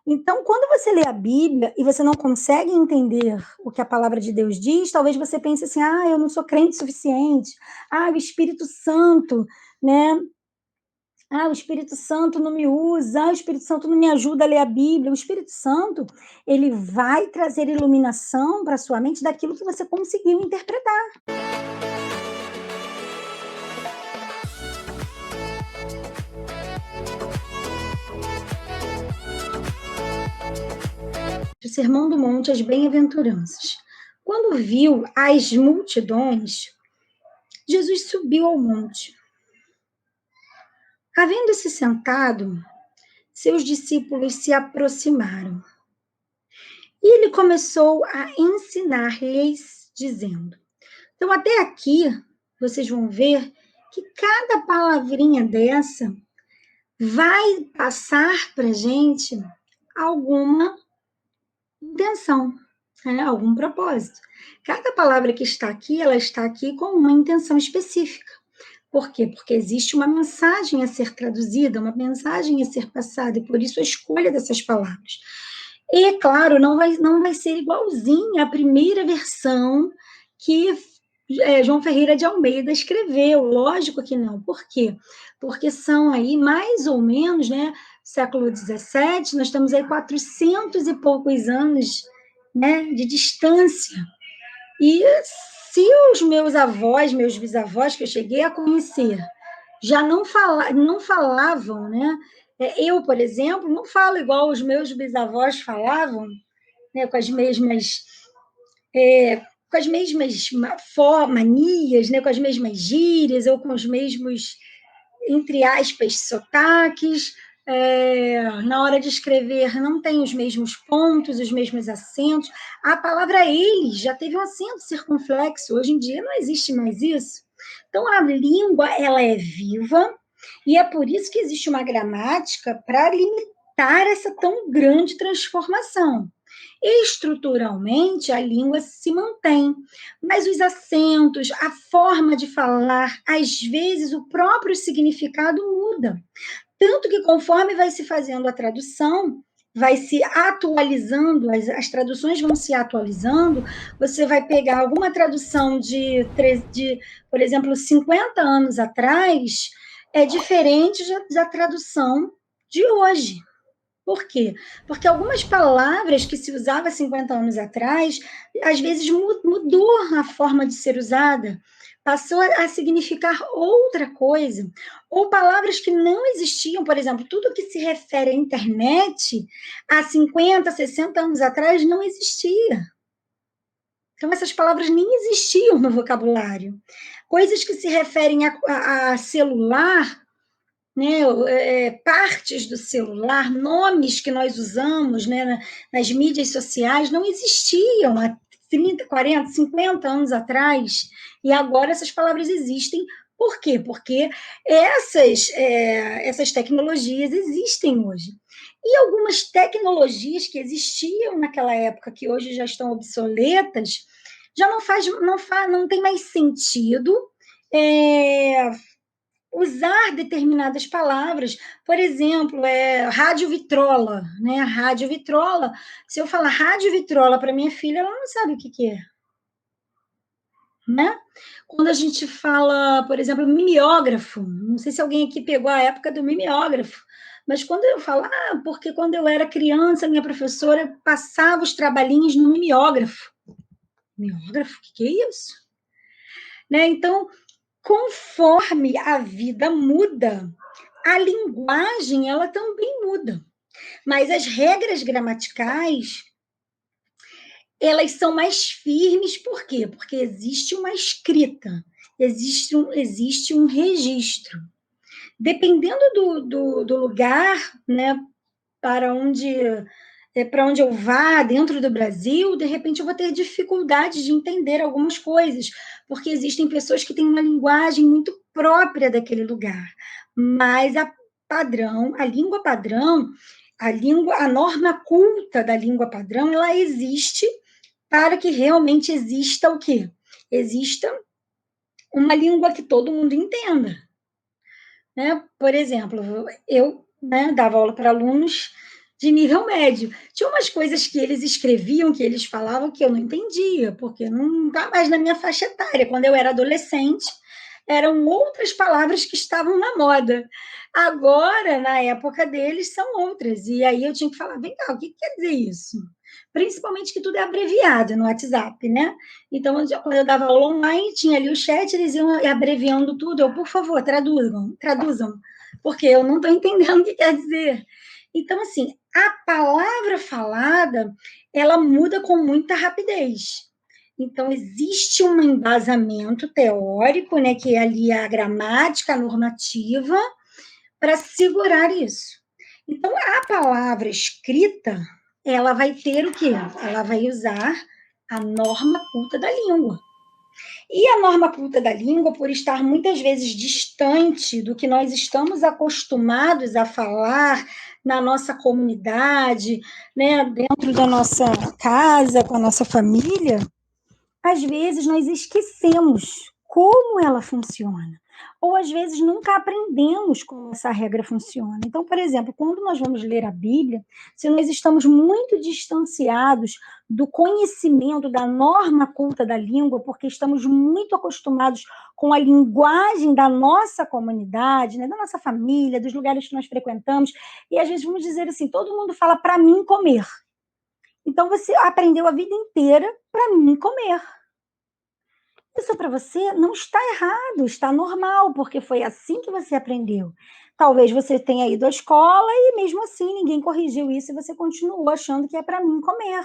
Então, quando você lê a Bíblia e você não consegue entender o que a palavra de Deus diz, talvez você pense assim: ah, eu não sou crente suficiente, ah, o Espírito Santo, né? Ah, o Espírito Santo não me usa, ah, o Espírito Santo não me ajuda a ler a Bíblia. O Espírito Santo, ele vai trazer iluminação para a sua mente daquilo que você conseguiu interpretar. O Sermão do Monte, as bem-aventuranças. Quando viu as multidões, Jesus subiu ao monte. Havendo-se sentado, seus discípulos se aproximaram. E ele começou a ensinar-lhes, dizendo. Então, até aqui, vocês vão ver que cada palavrinha dessa vai passar para a gente alguma intenção, né? Algum propósito. Cada palavra que está aqui, ela está aqui com uma intenção específica. Por quê? Porque existe uma mensagem a ser traduzida, uma mensagem a ser passada, e por isso a escolha dessas palavras. E, é claro, não vai ser igualzinha à primeira versão que João Ferreira de Almeida escreveu, lógico que não. Por quê? Porque são aí mais ou menos, né, século XVII, nós estamos aí 400 e poucos anos, né, de distância. E se os meus avós, meus bisavós, que eu cheguei a conhecer, já não falavam, né? Eu, por exemplo, não falo igual os meus bisavós falavam, né, com as mesmas manias, né, com as mesmas gírias, ou com os mesmos, entre aspas, sotaques. Na hora de escrever, não tem os mesmos pontos, os mesmos acentos. A palavra eles já teve um acento circunflexo. Hoje em dia não existe mais isso. Então, a língua, ela é viva, e é por isso que existe uma gramática para limitar essa tão grande transformação. Estruturalmente, a língua se mantém, mas os acentos, a forma de falar, às vezes o próprio significado muda. Tanto que, conforme vai se fazendo a tradução, vai se atualizando, as traduções vão se atualizando, você vai pegar alguma tradução por exemplo, 50 anos atrás, é diferente da tradução de hoje. Por quê? Porque algumas palavras que se usava 50 anos atrás, às vezes mudou a forma de ser usada, passou a significar outra coisa, ou palavras que não existiam, por exemplo, tudo que se refere à internet, há 50, 60 anos atrás, não existia. Então, essas palavras nem existiam no vocabulário. Coisas que se referem a celular, né, partes do celular, nomes que nós usamos, né, nas mídias sociais, não existiam há 30, 40, 50 anos atrás, e agora essas palavras existem. Por quê? Porque essas tecnologias existem hoje. E algumas tecnologias que existiam naquela época, que hoje já estão obsoletas, já não tem mais sentido usar determinadas palavras. Por exemplo, rádio vitrola, né? Rádio vitrola. Se eu falar rádio vitrola para minha filha, ela não sabe o que é, né? Quando a gente fala, por exemplo, mimeógrafo, não sei se alguém aqui pegou a época do mimeógrafo, mas quando eu falo, porque quando eu era criança, minha professora passava os trabalhinhos no mimeógrafo. Mimeógrafo? O que é isso? Né? Então, conforme a vida muda, a linguagem ela também muda. Mas as regras gramaticais, elas são mais firmes, por quê? Porque existe uma escrita, existe um registro. Dependendo do lugar, né, para onde eu vá dentro do Brasil, de repente eu vou ter dificuldade de entender algumas coisas, porque existem pessoas que têm uma linguagem muito própria daquele lugar, mas a língua padrão, a norma culta da língua padrão, ela existe para que realmente exista o quê? Exista uma língua que todo mundo entenda. Né? Por exemplo, eu, né, dava aula para alunos de nível médio. Tinha umas coisas que eles escreviam, que eles falavam, que eu não entendia, porque não está mais na minha faixa etária. Quando eu era adolescente, eram outras palavras que estavam na moda. Agora, na época deles, são outras. E aí eu tinha que falar, vem cá, o que quer dizer isso? Principalmente que tudo é abreviado no WhatsApp, né? Então, quando eu dava aula online, tinha ali o chat, eles iam abreviando tudo. Eu, por favor, traduzam, porque eu não estou entendendo o que quer dizer. Então, assim, a palavra falada, ela muda com muita rapidez. Então, existe um embasamento teórico, né, que é ali a gramática, a normativa, para segurar isso. Então, a palavra escrita, ela vai ter o quê? Ela vai usar a norma culta da língua. E a norma culta da língua, por estar muitas vezes distante do que nós estamos acostumados a falar na nossa comunidade, né, dentro da nossa casa, com a nossa família, às vezes nós esquecemos como ela funciona. Ou às vezes nunca aprendemos como essa regra funciona. Então, por exemplo, quando nós vamos ler a Bíblia, se nós estamos muito distanciados do conhecimento da norma culta da língua, porque estamos muito acostumados com a linguagem da nossa comunidade, né, da nossa família, dos lugares que nós frequentamos, e às vezes vamos dizer assim, todo mundo fala para mim comer. Então você aprendeu a vida inteira para mim comer. Isso para você não está errado, está normal, porque foi assim que você aprendeu. Talvez você tenha ido à escola e mesmo assim ninguém corrigiu isso e você continuou achando que é para mim comer.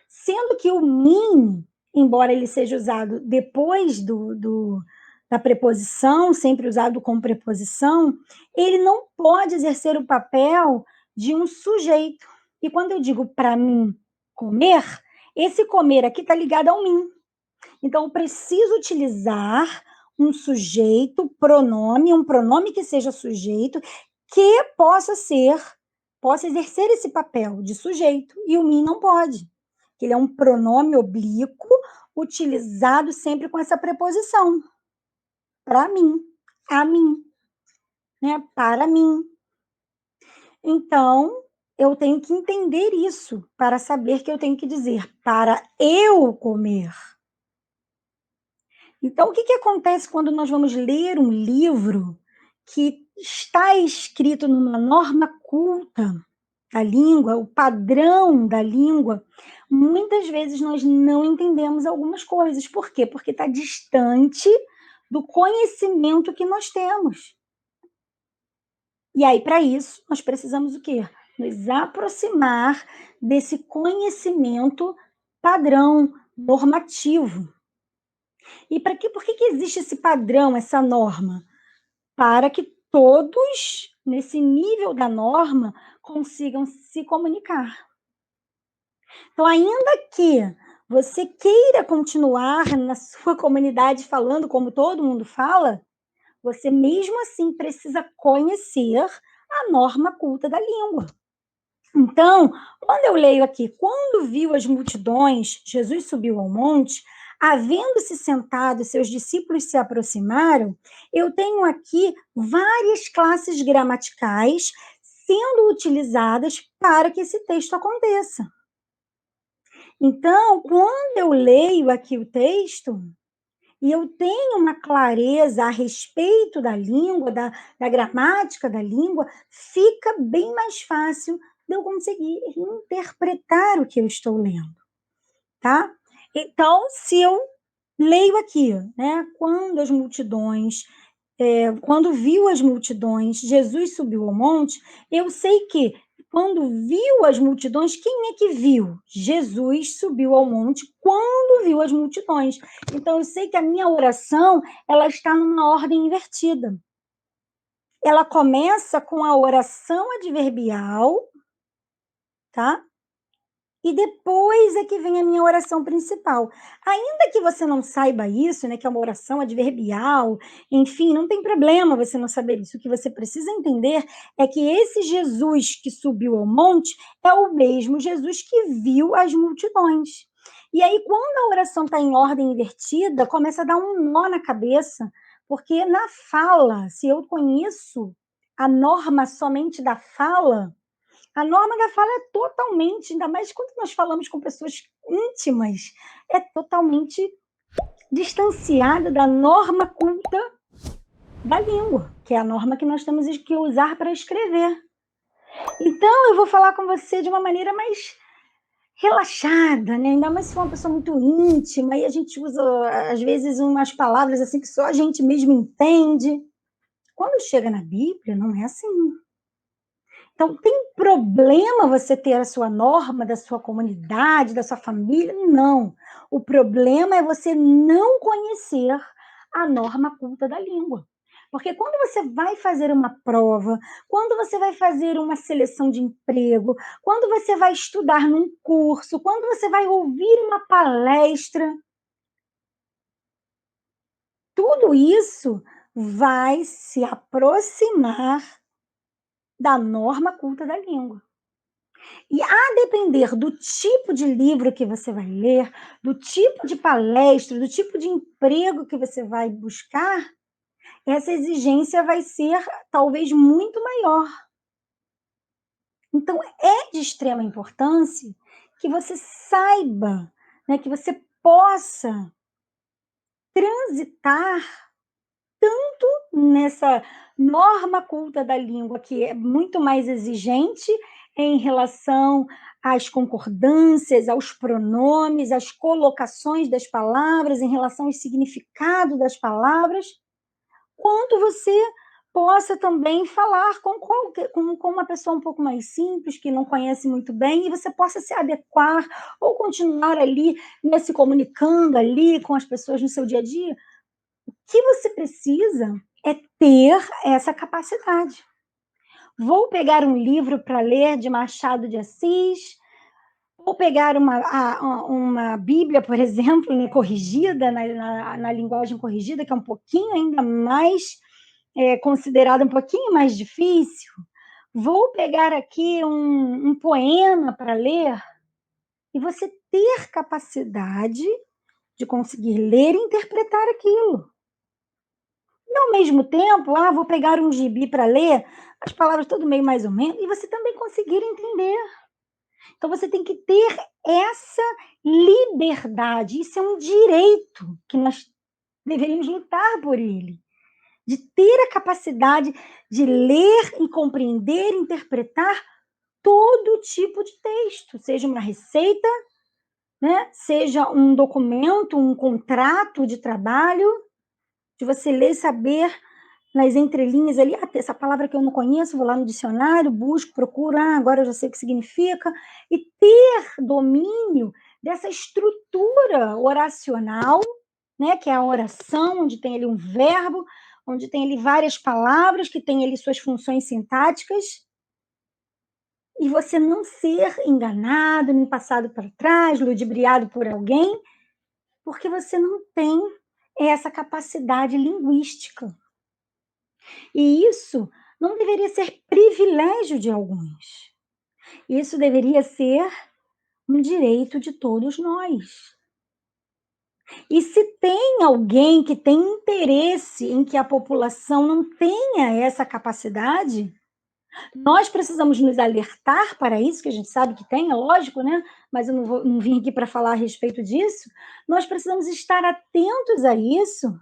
Sendo que o mim, embora ele seja usado depois da preposição, sempre usado como preposição, ele não pode exercer o papel de um sujeito. E quando eu digo para mim comer, esse comer aqui está ligado ao mim. Então, eu preciso utilizar um sujeito, pronome, um pronome que seja sujeito, que possa exercer esse papel de sujeito, e o mim não pode. Ele é um pronome oblíquo, utilizado sempre com essa preposição. Para mim, a mim, né? Para mim. Então, eu tenho que entender isso para saber que eu tenho que dizer para eu comer. Então, o que acontece quando nós vamos ler um livro que está escrito numa norma culta da língua, o padrão da língua? Muitas vezes nós não entendemos algumas coisas. Por quê? Porque está distante do conhecimento que nós temos. E aí, para isso, nós precisamos o quê? Nos aproximar desse conhecimento padrão, normativo. E por que existe esse padrão, essa norma? Para que todos, nesse nível da norma, consigam se comunicar. Então, ainda que você queira continuar na sua comunidade falando como todo mundo fala, você mesmo assim precisa conhecer a norma culta da língua. Então, quando eu leio aqui, quando viu as multidões, Jesus subiu ao monte, havendo-se sentado, seus discípulos se aproximaram, eu tenho aqui várias classes gramaticais sendo utilizadas para que esse texto aconteça. Então, quando eu leio aqui o texto, e eu tenho uma clareza a respeito da língua, da gramática da língua, fica bem mais fácil de eu conseguir interpretar o que eu estou lendo, tá? Então, se eu leio aqui, né, quando viu as multidões, Jesus subiu ao monte, eu sei que quando viu as multidões, quem é que viu? Jesus subiu ao monte quando viu as multidões. Então, eu sei que a minha oração, ela está numa ordem invertida. Ela começa com a oração adverbial, tá? E depois é que vem a minha oração principal. Ainda que você não saiba isso, né, que é uma oração adverbial, enfim, não tem problema você não saber isso. O que você precisa entender é que esse Jesus que subiu ao monte é o mesmo Jesus que viu as multidões. E aí, quando a oração está em ordem invertida, começa a dar um nó na cabeça, porque na fala, se eu conheço a norma somente da fala, A norma da fala é totalmente, ainda mais quando nós falamos com pessoas íntimas, é totalmente distanciada da norma culta da língua, que é a norma que nós temos que usar para escrever. Então, eu vou falar com você de uma maneira mais relaxada, né? Ainda mais se for uma pessoa muito íntima, e a gente usa, às vezes, umas palavras assim que só a gente mesmo entende. Quando chega na Bíblia, não é assim. Então, tem problema você ter a sua norma da sua comunidade, da sua família? Não. O problema é você não conhecer a norma culta da língua. Porque quando você vai fazer uma prova, quando você vai fazer uma seleção de emprego, quando você vai estudar num curso, quando você vai ouvir uma palestra, tudo isso vai se aproximar da norma culta da língua. E a depender do tipo de livro que você vai ler, do tipo de palestra, do tipo de emprego que você vai buscar, essa exigência vai ser talvez muito maior. Então, é de extrema importância que você saiba, né, que você possa transitar nessa norma culta da língua, que é muito mais exigente em relação às concordâncias, aos pronomes, às colocações das palavras, em relação ao significado das palavras, quanto você possa também falar com uma pessoa um pouco mais simples, que não conhece muito bem, e você possa se adequar ou continuar ali, né, se comunicando ali com as pessoas no seu dia a dia. O que você precisa é ter essa capacidade. Vou pegar um livro para ler de Machado de Assis, vou pegar uma Bíblia, por exemplo, né, corrigida, na linguagem corrigida, que é um pouquinho ainda mais, considerada um pouquinho mais difícil. Vou pegar aqui um poema para ler, e você ter capacidade de conseguir ler e interpretar aquilo. E, ao mesmo tempo, vou pegar um gibi para ler, as palavras tudo meio mais ou menos, e você também conseguir entender. Então, você tem que ter essa liberdade. Isso é um direito que nós deveríamos lutar por ele. De ter a capacidade de ler e compreender, interpretar todo tipo de texto, seja uma receita, né? Seja um documento, um contrato de trabalho, de você ler e saber nas entrelinhas ali, essa palavra que eu não conheço, vou lá no dicionário, busco, procuro, agora eu já sei o que significa, e ter domínio dessa estrutura oracional, né, que é a oração, onde tem ali um verbo, onde tem ali várias palavras, que tem ali suas funções sintáticas, e você não ser enganado, nem passado para trás, ludibriado por alguém, porque você não tem essa capacidade linguística. E isso não deveria ser privilégio de alguns. Isso deveria ser um direito de todos nós. E se tem alguém que tem interesse em que a população não tenha essa capacidade, nós precisamos nos alertar para isso, que a gente sabe que tem, é lógico, né? Mas eu não vim aqui para falar a respeito disso. Nós precisamos estar atentos a isso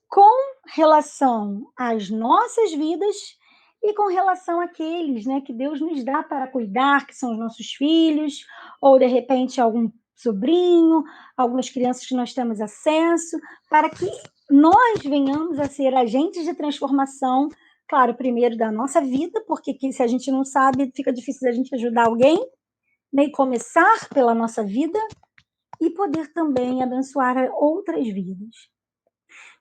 com relação às nossas vidas e com relação àqueles, né, que Deus nos dá para cuidar, que são os nossos filhos, ou de repente algum sobrinho, algumas crianças que nós temos acesso, para que nós venhamos a ser agentes de transformação, claro, primeiro da nossa vida, porque se a gente não sabe, fica difícil a gente ajudar alguém, né, e começar pela nossa vida e poder também abençoar outras vidas.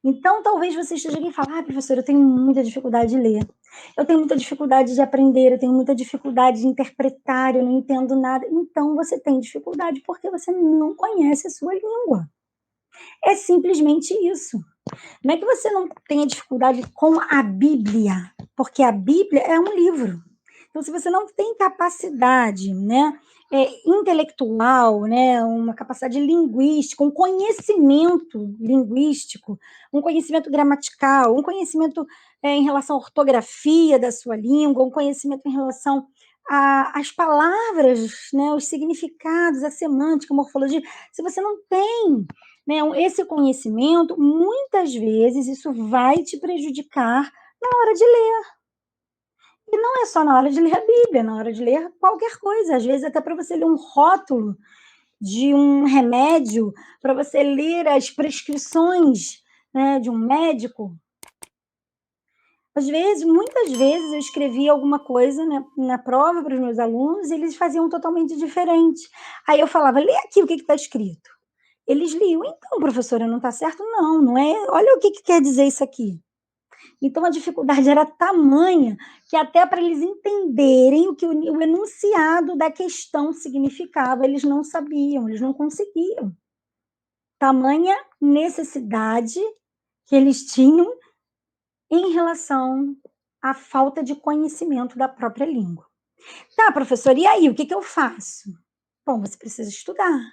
Então, talvez você esteja aqui e fale, professora, eu tenho muita dificuldade de ler, eu tenho muita dificuldade de aprender, eu tenho muita dificuldade de interpretar, eu não entendo nada. Então, você tem dificuldade porque você não conhece a sua língua. É simplesmente isso. Não é que você não tenha dificuldade com a Bíblia, porque a Bíblia é um livro. Então, se você não tem capacidade, né, intelectual, né, uma capacidade linguística, um conhecimento linguístico, um conhecimento gramatical, um conhecimento em relação à ortografia da sua língua, um conhecimento em relação as palavras, né, os significados, a semântica, a morfologia, se você não tem, né, esse conhecimento, muitas vezes isso vai te prejudicar na hora de ler. E não é só na hora de ler a Bíblia, na hora de ler qualquer coisa, às vezes até para você ler um rótulo de um remédio, para você ler as prescrições, né, de um médico. Às vezes, muitas vezes, eu escrevia alguma coisa, né, na prova para os meus alunos e eles faziam totalmente diferente. Aí eu falava: "Lê aqui o que está escrito". Eles liam: "Então, professora, não está certo não, não é, olha o que quer dizer isso aqui". Então a dificuldade era tamanha, que até para eles entenderem o que o enunciado da questão significava, eles não sabiam, eles não conseguiam. Tamanha necessidade que eles tinham em relação à falta de conhecimento da própria língua. Tá, professora, e aí, o que eu faço? Bom, você precisa estudar.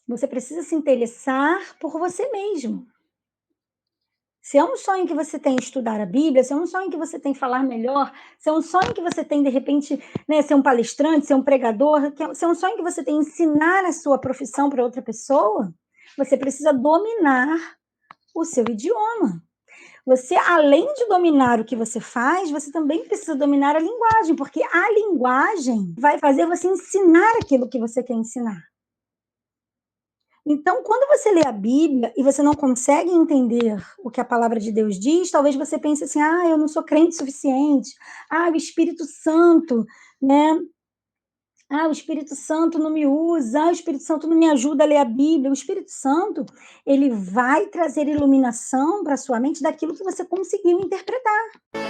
Você precisa se interessar por você mesmo. Se é um sonho que você tem estudar a Bíblia, se é um sonho que você tem falar melhor, se é um sonho que você tem, de repente, né, ser um palestrante, ser um pregador, se é um sonho que você tem ensinar a sua profissão para outra pessoa, você precisa dominar o seu idioma. Você, além de dominar o que você faz, você também precisa dominar a linguagem, porque a linguagem vai fazer você ensinar aquilo que você quer ensinar. Então, quando você lê a Bíblia e você não consegue entender o que a palavra de Deus diz, talvez você pense assim: "Ah, eu não sou crente o suficiente. Ah, o Espírito Santo, né, ah, o Espírito Santo não me usa. Ah, o Espírito Santo não me ajuda a ler a Bíblia". O Espírito Santo, ele vai trazer iluminação para sua mente daquilo que você conseguiu interpretar.